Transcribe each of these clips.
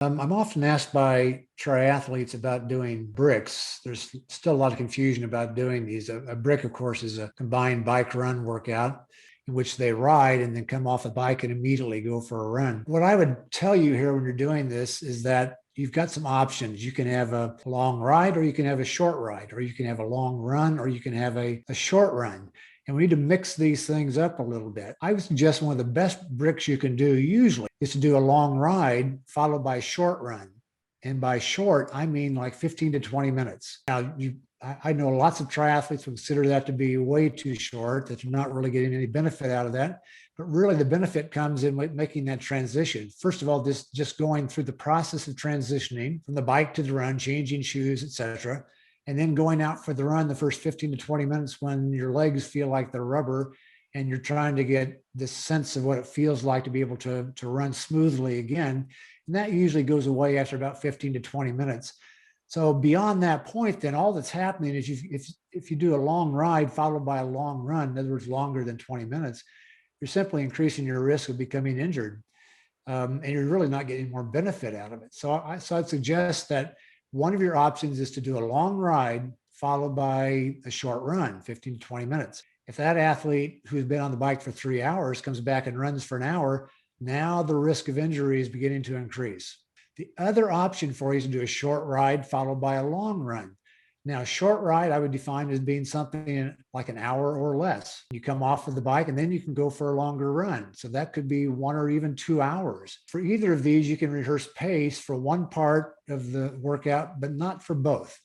I'm often asked by triathletes about doing bricks. There's still a lot of confusion about doing these. A brick, of course, is a combined bike run workout in which they ride and then come off the bike and immediately go for a run. What I would tell you here when you're doing this is that you've got some options. You can have a long ride, or you can have a short ride, or you can have a long run, or you can have a short run. And we need to mix these things up a little bit. I would suggest one of the best bricks you can do usually is to do a long ride followed by a short run. And by short, I mean like 15 to 20 minutes. Now, I know lots of triathletes would consider that to be way too short, that you're not really getting any benefit out of that. But really, the benefit comes in making that transition. First of all, this just going through the process of transitioning from the bike to the run, changing shoes, etc., and then going out for the run the first 15 to 20 minutes when your legs feel like they're rubber and you're trying to get this sense of what it feels like to be able to run smoothly again. And that usually goes away after about 15 to 20 minutes. So beyond that point, then all that's happening is if you do a long ride followed by a long run, in other words, longer than 20 minutes, you're simply increasing your risk of becoming injured. And you're really not getting more benefit out of it. So I'd suggest that one of your options is to do a long ride followed by a short run, 15 to 20 minutes. If that athlete who's been on the bike for 3 hours comes back and runs for an hour, now the risk of injury is beginning to increase. The other option for you is to do a short ride followed by a long run. Now, short ride, I would define as being something like an hour or less. You come off of the bike and then you can go for a longer run. So that could be 1 or even 2 hours. For either of these, you can rehearse pace for one part of the workout, but not for both.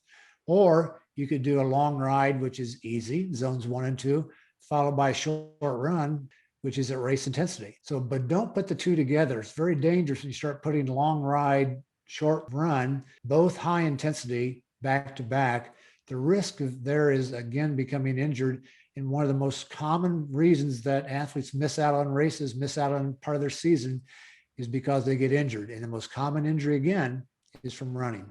Or you could do a long ride, which is easy, zones 1 and 2, followed by a short run, which is at race intensity. So, but don't put the two together. It's very dangerous when you start putting long ride, short run, both high intensity, back to back. The risk of there is again becoming injured. And one of the most common reasons that athletes miss out on races, miss out on part of their season, is because they get injured. And the most common injury again is from running.